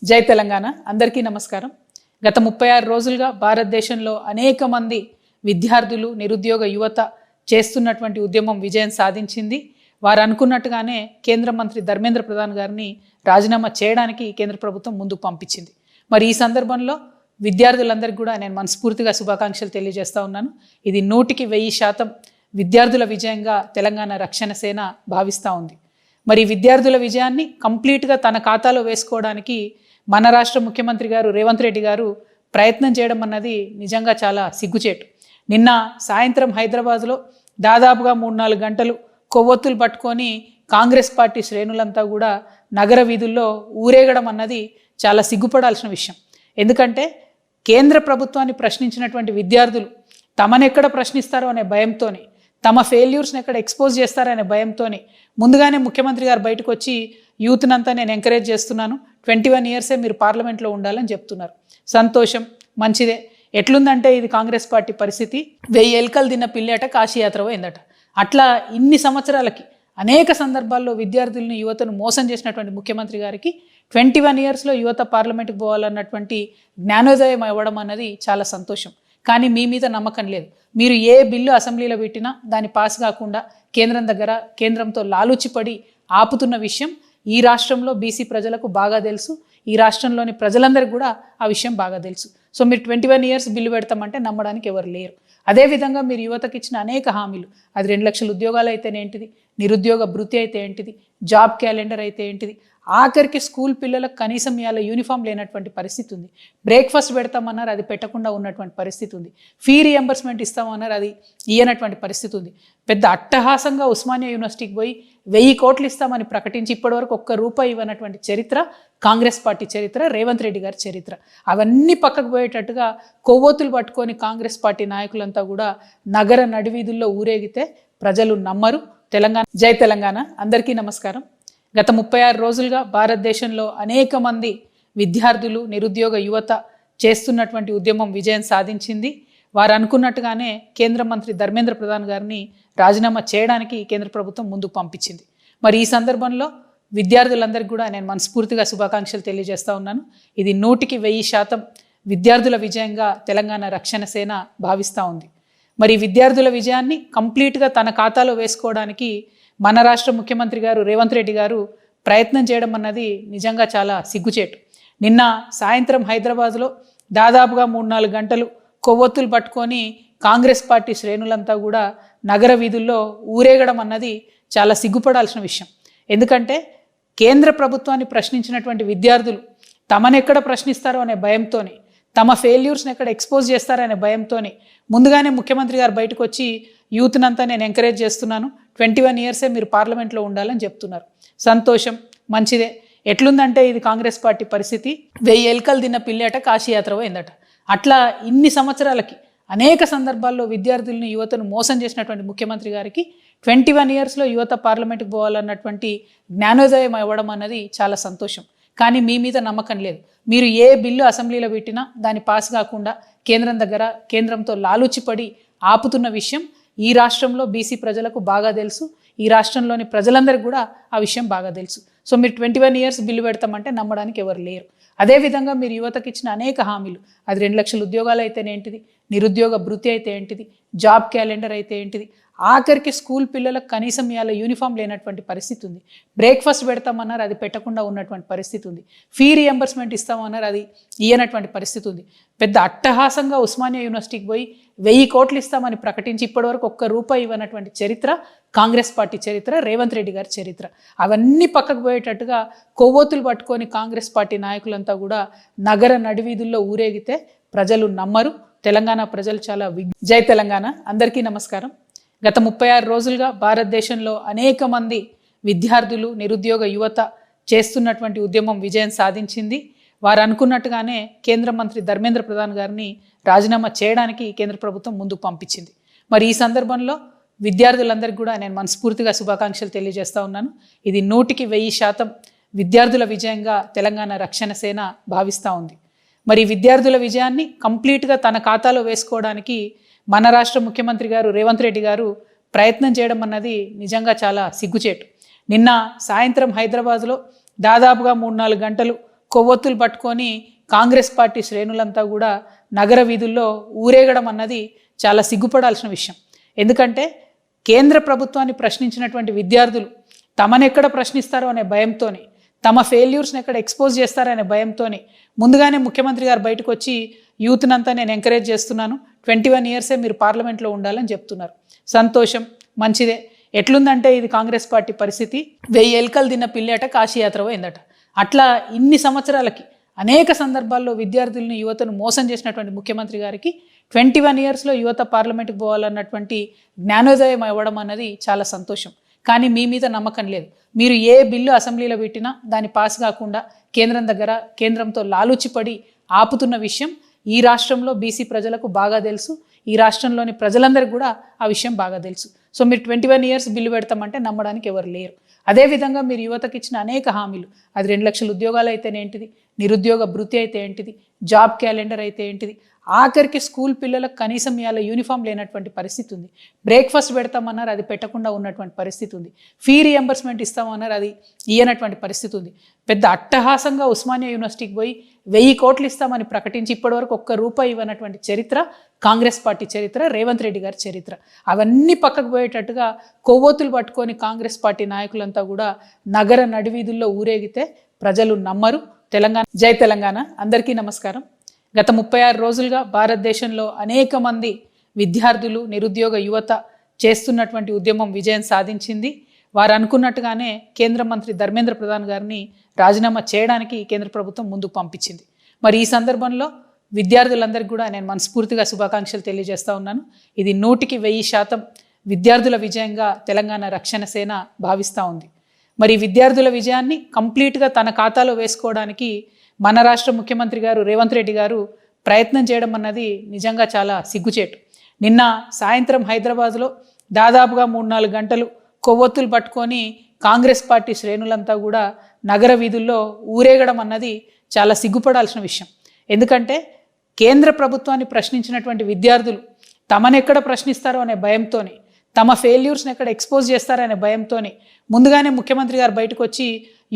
జై తెలంగాణ అందరికీ నమస్కారం. గత 36 రోజులుగా భారతదేశంలో అనేక మంది విద్యార్థులు, నిరుద్యోగ యువత చేస్తున్నటువంటి ఉద్యమం విజయం సాధించింది. వారు అనుకున్నట్టుగానే కేంద్ర మంత్రి ధర్మేంద్ర ప్రధాన్ గారిని రాజీనామా చేయడానికి కేంద్ర ప్రభుత్వం ముందుకు పంపించింది. మరి ఈ సందర్భంలో విద్యార్థులందరికీ కూడా నేను మనస్ఫూర్తిగా శుభాకాంక్షలు తెలియజేస్తా ఉన్నాను. ఇది 100% విద్యార్థుల విజయంగా తెలంగాణ రక్షణ సేన భావిస్తూ ఉంది. మరి విద్యార్థుల విజయాన్ని కంప్లీట్గా తన ఖాతాలో వేసుకోవడానికి మన రాష్ట్ర ముఖ్యమంత్రి గారు రేవంత్ రెడ్డి గారు ప్రయత్నం చేయడం అన్నది నిజంగా చాలా సిగ్గుచేటు. నిన్న సాయంత్రం హైదరాబాద్లో దాదాపుగా 3-4 గంటలు కొవ్వొత్తులు పట్టుకొని కాంగ్రెస్ పార్టీ శ్రేణులంతా కూడా నగర వీధుల్లో ఊరేగడం అన్నది చాలా సిగ్గుపడాల్సిన విషయం. ఎందుకంటే కేంద్ర ప్రభుత్వాన్ని ప్రశ్నించినటువంటి విద్యార్థులు తమనెక్కడ ప్రశ్నిస్తారో అనే భయంతోనే, తమ ఫెయిల్యూర్స్ని ఎక్కడ ఎక్స్పోజ్ చేస్తారనే భయంతోనే ముందుగానే ముఖ్యమంత్రి గారు బయటకు వచ్చి యూత్నంతా నేను ఎంకరేజ్ చేస్తున్నాను, 21 ఇయర్సే మీరు పార్లమెంట్లో ఉండాలని చెప్తున్నారు. సంతోషం, మంచిదే. ఎట్లుందంటే ఇది కాంగ్రెస్ పార్టీ పరిస్థితి, 1000 ఎలుకలు తిన్న పిల్లేట కాశీయాత్ర పోయిందట. అట్లా ఇన్ని సంవత్సరాలకి అనేక సందర్భాల్లో విద్యార్థులను, యువతను మోసం చేసినటువంటి ముఖ్యమంత్రి గారికి 21 ఇయర్స్లో యువత పార్లమెంట్కి పోవాలన్నటువంటి జ్ఞానోదయం ఇవ్వడం అన్నది చాలా సంతోషం. కానీ మీ మీద నమ్మకం లేదు. మీరు ఏ బిల్లు అసెంబ్లీలో పెట్టినా దాన్ని పాస్ కాకుండా కేంద్రంతో లాలూచిపడి ఆపుతున్న విషయం ఈ రాష్ట్రంలో బీసీ ప్రజలకు బాగా తెలుసు. ఈ రాష్ట్రంలోని ప్రజలందరికీ కూడా ఆ విషయం బాగా తెలుసు. సో మీరు 21 ఇయర్స్ బిల్లు పెడతామంటే నమ్మడానికి ఎవరు లేరు. అదేవిధంగా మీరు యువతకి ఇచ్చిన అనేక హామీలు, అది 2 లక్షల ఉద్యోగాలు అయితే ఏంటిది, నిరుద్యోగ భృతి అయితే ఏంటిది, జాబ్ క్యాలెండర్ అయితే ఏంటిది, ఆఖరికి స్కూల్ పిల్లలకు కనీసం ఇవాళ యూనిఫామ్ లేనటువంటి పరిస్థితి ఉంది. బ్రేక్ఫాస్ట్ పెడతామన్నారు, అది పెట్టకుండా ఉన్నటువంటి పరిస్థితి ఉంది. ఫీ రియంబర్స్మెంట్ ఇస్తామన్నారు, అది ఇయ్యనటువంటి పరిస్థితి ఉంది. పెద్ద అట్టహాసంగా ఉస్మానియా యూనివర్సిటీకి పోయి 1000 కోట్లు ఇస్తామని ప్రకటించి ఇప్పటివరకు ₹1 ఇవ్వనటువంటి చరిత్ర కాంగ్రెస్ పార్టీ చరిత్ర, రేవంత్ రెడ్డి గారి చరిత్ర. అవన్నీ పక్కకు పోయేటట్టుగా కొవ్వొత్తులు పట్టుకొని కాంగ్రెస్ పార్టీ నాయకులంతా కూడా నగర నడివీధుల్లో ఊరేగితే ప్రజలు నమ్మరు. జై తెలంగాణ అందరికీ నమస్కారం. గత 36 రోజులుగా భారతదేశంలో అనేక మంది విద్యార్థులు, నిరుద్యోగ యువత చేస్తున్నటువంటి ఉద్యమం విజయం సాధించింది. వారు అనుకున్నట్టుగానే కేంద్ర మంత్రి ధర్మేంద్ర ప్రధాన్ గారిని రాజీనామా చేయడానికి కేంద్ర ప్రభుత్వం ముందుకు పంపించింది. మరి ఈ సందర్భంలో విద్యార్థులందరికీ కూడా నేను మనస్ఫూర్తిగా శుభాకాంక్షలు తెలియజేస్తా ఉన్నాను. ఇది 100% విద్యార్థుల విజయంగా తెలంగాణ రక్షణ సేన భావిస్తూ ఉంది. మరి విద్యార్థుల విజయాన్ని కంప్లీట్గా తన ఖాతాలో వేసుకోవడానికి మన రాష్ట్ర ముఖ్యమంత్రి గారు రేవంత్ రెడ్డి గారు ప్రయత్నం చేయడం అన్నది నిజంగా చాలా సిగ్గుచేటు. నిన్న సాయంత్రం హైదరాబాద్లో దాదాపుగా 3-4 గంటలు కొవ్వొత్తులు పట్టుకొని కాంగ్రెస్ పార్టీ శ్రేణులంతా కూడా నగర వీధుల్లో ఊరేగడం అన్నది చాలా సిగ్గుపడాల్సిన విషయం. ఎందుకంటే కేంద్ర ప్రభుత్వాన్ని ప్రశ్నించినటువంటి విద్యార్థులు తమనెక్కడ ప్రశ్నిస్తారో అనే భయంతోనే, తమ ఫెయిల్యూర్స్ని ఎక్కడ ఎక్స్పోజ్ చేస్తారనే భయంతోనే ముందుగానే ముఖ్యమంత్రి గారు బయటకు వచ్చి యూత్నంతా నేను ఎంకరేజ్ చేస్తున్నాను, 21 ఇయర్సే మీరు పార్లమెంట్లో ఉండాలని చెప్తున్నారు. సంతోషం, మంచిదే. ఎట్లుందంటే ఇది కాంగ్రెస్ పార్టీ పరిస్థితి, 1000 ఎలుకలు తిన్న పిల్లేట కాశీయాత్ర పోయిందట. అట్లా ఇన్ని సంవత్సరాలకి అనేక సందర్భాల్లో విద్యార్థులను, యువతను మోసం చేసినటువంటి ముఖ్యమంత్రి గారికి 21 ఇయర్స్లో యువత పార్లమెంట్కి పోవాలన్నటువంటి జ్ఞానోదయం ఇవ్వడం అన్నది చాలా సంతోషం. కానీ మీ మీద నమ్మకం లేదు. మీరు ఏ బిల్లు అసెంబ్లీలో పెట్టినా దాన్ని పాస్ కాకుండా కేంద్రంతో లాలూచిపడి ఆపుతున్న విషయం ఈ రాష్ట్రంలో బీసీ ప్రజలకు బాగా తెలుసు. ఈ రాష్ట్రంలోని ప్రజలందరికీ కూడా ఆ విషయం బాగా తెలుసు. సో మీరు 21 ఇయర్స్ బిల్లు పెడతామంటే నమ్మడానికి ఎవరు లేరు. అదేవిధంగా మీరు యువతకి ఇచ్చిన అనేక హామీలు, అది 2 లక్షల ఉద్యోగాలు అయితే ఏంటిది, నిరుద్యోగ భృతి అయితే ఏంటిది, జాబ్ క్యాలెండర్ అయితే ఏంటిది, ఆఖరికి స్కూల్ పిల్లలకు కనీసం ఇవాళ యూనిఫామ్ లేనటువంటి పరిస్థితి ఉంది. బ్రేక్ఫాస్ట్ పెడతామన్నారు, అది పెట్టకుండా ఉన్నటువంటి పరిస్థితి ఉంది. ఫీ రియంబర్స్మెంట్ ఇస్తామన్నారు, అది ఇయ్యనటువంటి పరిస్థితి ఉంది. పెద్ద అట్టహాసంగా ఉస్మానియా యూనివర్సిటీకి పోయి 1000 కోట్లు ఇస్తామని ప్రకటించి ఇప్పటివరకు ₹1 ఇవ్వనటువంటి చరిత్ర కాంగ్రెస్ పార్టీ చరిత్ర, రేవంత్ రెడ్డి గారి చరిత్ర. అవన్నీ పక్కకు పోయేటట్టుగా కొవ్వొత్తులు పట్టుకొని కాంగ్రెస్ పార్టీ నాయకులంతా కూడా నగర నడివీధుల్లో ఊరేగితే ప్రజలు నమ్మరు. తెలంగాణ ప్రజలు చాలా జై తెలంగాణ అందరికీ నమస్కారం. గత 36 రోజులుగా భారతదేశంలో అనేక మంది విద్యార్థులు, నిరుద్యోగ యువత చేస్తున్నటువంటి ఉద్యమం విజయం సాధించింది. వారు అనుకున్నట్టుగానే కేంద్ర మంత్రి ధర్మేంద్ర ప్రధాన్ గారిని రాజీనామా చేయడానికి కేంద్ర ప్రభుత్వం ముందుకు పంపించింది. మరి ఈ సందర్భంలో విద్యార్థులందరికీ కూడా నేను మనస్ఫూర్తిగా శుభాకాంక్షలు తెలియజేస్తా ఉన్నాను. ఇది 100% విద్యార్థుల విజయంగా తెలంగాణ రక్షణ సేన భావిస్తూ ఉంది. మరి విద్యార్థుల విజయాన్ని కంప్లీట్గా తన ఖాతాలో వేసుకోవడానికి మన రాష్ట్ర ముఖ్యమంత్రి గారు రేవంత్ రెడ్డి గారు ప్రయత్నం చేయడం అన్నది నిజంగా చాలా సిగ్గుచేటు. నిన్న సాయంత్రం హైదరాబాద్లో దాదాపుగా 3-4 గంటలు కొవ్వొత్తులు పట్టుకొని కాంగ్రెస్ పార్టీ శ్రేణులంతా కూడా నగర వీధుల్లో ఊరేగడం అన్నది చాలా సిగ్గుపడాల్సిన విషయం. ఎందుకంటే కేంద్ర ప్రభుత్వాన్ని ప్రశ్నించినటువంటి విద్యార్థులు తమనెక్కడ ప్రశ్నిస్తారో అనే భయంతోనే, తమ ఫెయిల్యూర్స్ని ఎక్కడ ఎక్స్పోజ్ చేస్తారనే భయంతోనే ముందుగానే ముఖ్యమంత్రి గారు బయటకు వచ్చి యూత్నంతా నేను ఎంకరేజ్ చేస్తున్నాను, 21 ఇయర్సే మీరు పార్లమెంట్లో ఉండాలని చెప్తున్నారు. సంతోషం, మంచిదే. ఎట్లుందంటే ఇది కాంగ్రెస్ పార్టీ పరిస్థితి, 1000 ఎలుకలు తిన్న పిల్లేట కాశీయాత్ర పోయిందట. అట్లా ఇన్ని సంవత్సరాలకి అనేక సందర్భాల్లో విద్యార్థులను, యువతను మోసం చేసినటువంటి ముఖ్యమంత్రి గారికి 21 ఇయర్స్లో యువత పార్లమెంట్కి పోవాలన్నటువంటి జ్ఞానోదయం అవ్వడం అన్నది చాలా సంతోషం. కానీ మీ మీద నమ్మకం లేదు. మీరు ఏ బిల్లు అసెంబ్లీలో పెట్టినా దాన్ని పాస్ కాకుండా కేంద్రంతో లాలూచిపడి ఆపుతున్న విషయం ఈ రాష్ట్రంలో బీసీ ప్రజలకు బాగా తెలుసు. ఈ రాష్ట్రంలోని ప్రజలందరికీ కూడా ఆ విషయం బాగా తెలుసు. సో మీరు 21 ఇయర్స్ బిల్లు పెడతామంటే నమ్మడానికి ఎవరు లేరు. అదేవిధంగా మీరు యువతకి ఇచ్చిన అనేక హామీలు, అది 2 లక్షల ఉద్యోగాలు అయితే ఏంటిది, నిరుద్యోగ భృతి అయితే ఏంటిది, జాబ్ క్యాలెండర్ అయితే ఏంటిది, ఆఖరికి స్కూల్ పిల్లలకు కనీసం ఇవాళ యూనిఫామ్ లేనటువంటి పరిస్థితి ఉంది. బ్రేక్ఫాస్ట్ పెడతామన్నారు, అది పెట్టకుండా ఉన్నటువంటి పరిస్థితి ఉంది. ఫీ రియంబర్స్మెంట్ ఇస్తామన్నారు, అది ఇయ్యనటువంటి పరిస్థితి ఉంది. పెద్ద అట్టహాసంగా ఉస్మానియా యూనివర్సిటీకి పోయి 1000 కోట్లు ఇస్తామని ప్రకటించి ఇప్పటివరకు ₹1 ఇవ్వనటువంటి చరిత్ర కాంగ్రెస్ పార్టీ చరిత్ర, రేవంత్ రెడ్డి గారి చరిత్ర. అవన్నీ పక్కకు పోయేటట్టుగా కొవ్వొత్తులు పట్టుకొని కాంగ్రెస్ పార్టీ నాయకులంతా కూడా నగర నడివీధుల్లో ఊరేగితే ప్రజలు నమ్మరు. జై తెలంగాణ. అందరికీ నమస్కారం. గత 36 రోజులుగా భారతదేశంలో అనేక మంది విద్యార్థులు, నిరుద్యోగ యువత చేస్తున్నటువంటి ఉద్యమం విజయం సాధించింది. వారు అనుకున్నట్టుగానే కేంద్ర మంత్రి ధర్మేంద్ర ప్రధాన్ గారిని రాజీనామా చేయడానికి కేంద్ర ప్రభుత్వం ముందుకు పంపించింది. మరి ఈ సందర్భంలో విద్యార్థులందరికీ కూడా నేను మనస్ఫూర్తిగా శుభాకాంక్షలు తెలియజేస్తూ ఉన్నాను. ఇది 100% విద్యార్థుల విజయంగా తెలంగాణ రక్షణ సేన భావిస్తూ ఉంది. మరి విద్యార్థుల విజయాన్ని కంప్లీట్గా తన ఖాతాలో వేసుకోవడానికి మన రాష్ట్ర ముఖ్యమంత్రి గారు రేవంత్ రెడ్డి గారు ప్రయత్నం చేయడం అన్నది నిజంగా చాలా సిగ్గుచేటు. నిన్న సాయంత్రం హైదరాబాద్లో దాదాపుగా 3-4 గంటలు కొవ్వొత్తులు పట్టుకొని కాంగ్రెస్ పార్టీ శ్రేణులంతా కూడా నగర వీధుల్లో ఊరేగడం అన్నది చాలా సిగ్గుపడాల్సిన విషయం. ఎందుకంటే కేంద్ర ప్రభుత్వాన్ని ప్రశ్నించినటువంటి విద్యార్థులు తమనెక్కడ ప్రశ్నిస్తారో అనే భయంతోనే, తమ ఫెయిల్యూర్స్ని ఎక్కడ ఎక్స్పోజ్ చేస్తారనే భయంతోనే ముందుగానే ముఖ్యమంత్రి గారు బయటకు వచ్చి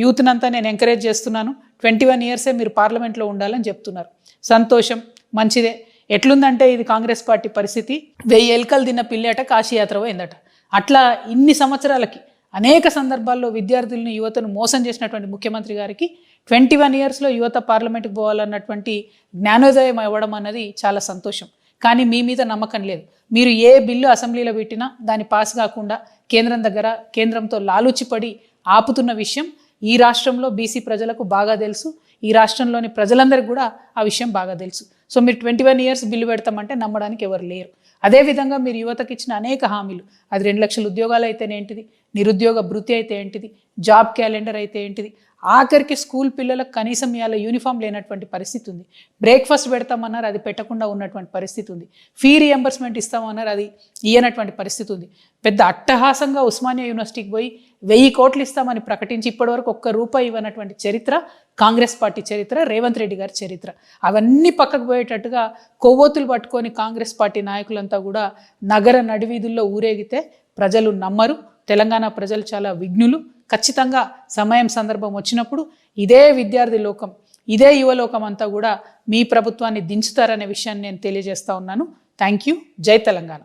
యూత్నంతా నేను ఎంకరేజ్ చేస్తున్నాను, 21 ఇయర్సే మీరు పార్లమెంట్లో ఉండాలని చెప్తున్నారు. సంతోషం, మంచిదే. ఎట్లుందంటే ఇది కాంగ్రెస్ పార్టీ పరిస్థితి, 1000 ఎలుకలు తిన్న పిల్లేట కాశీయాత్ర పోయిందట. అట్లా ఇన్ని సంవత్సరాలకి అనేక సందర్భాల్లో విద్యార్థులను, యువతను మోసం చేసినటువంటి ముఖ్యమంత్రి గారికి 21 ఇయర్స్లో యువత పార్లమెంట్కి పోవాలన్నటువంటి జ్ఞానోదయం అవ్వడం అన్నది చాలా సంతోషం. కానీ మీ మీద నమ్మకం లేదు. మీరు ఏ బిల్లు అసెంబ్లీలో పెట్టినా దాన్ని పాస్ కాకుండా కేంద్రంతో లాలూచిపడి ఆపుతున్న విషయం ఈ రాష్ట్రంలో బీసీ ప్రజలకు బాగా తెలుసు. ఈ రాష్ట్రంలోని ప్రజలందరికీ కూడా ఆ విషయం బాగా తెలుసు. సో మీరు 21 ఇయర్స్ బిల్లు పెడతామంటే నమ్మడానికి ఎవరు లేరు. అదేవిధంగా మీరు యువతకి ఇచ్చిన అనేక హామీలు, అది 2 లక్షల ఉద్యోగాలు అయితే ఏంటిది, నిరుద్యోగ భృతి అయితే ఏంటిది, జాబ్ క్యాలెండర్ అయితే ఏంటిది, ఆఖరికి స్కూల్ పిల్లలకు కనీసం ఇవాళ యూనిఫామ్ లేనటువంటి పరిస్థితి ఉంది. బ్రేక్ఫాస్ట్ పెడతామన్నారు, అది పెట్టకుండా ఉన్నటువంటి పరిస్థితి ఉంది. ఫీ రియంబర్స్మెంట్ ఇస్తామన్నారు, అది ఇయ్యనటువంటి పరిస్థితి ఉంది. పెద్ద అట్టహాసంగా ఉస్మానియా యూనివర్సిటీకి పోయి 1000 కోట్లు ఇస్తామని ప్రకటించి ఇప్పటివరకు ₹1 ఇవ్వనటువంటి చరిత్ర కాంగ్రెస్ పార్టీ చరిత్ర, రేవంత్ రెడ్డి గారి చరిత్ర. అవన్నీ పక్కకు పోయేటట్టుగా కొవ్వొత్తులు పట్టుకొని కాంగ్రెస్ పార్టీ నాయకులంతా కూడా నగర నడివీధుల్లో ఊరేగితే ప్రజలు నమ్మరు. తెలంగాణ ప్రజలు చాలా విఘ్నులు. ఖచ్చితంగా సమయం, సందర్భం వచ్చినప్పుడు ఇదే విద్యార్థి లోకం, ఇదే యువలోకం అంతా కూడా మీ ప్రభుత్వాన్ని దించుతారనే విషయాన్ని నేను తెలియజేస్తా ఉన్నాను. Thank you. జై తెలంగాణ.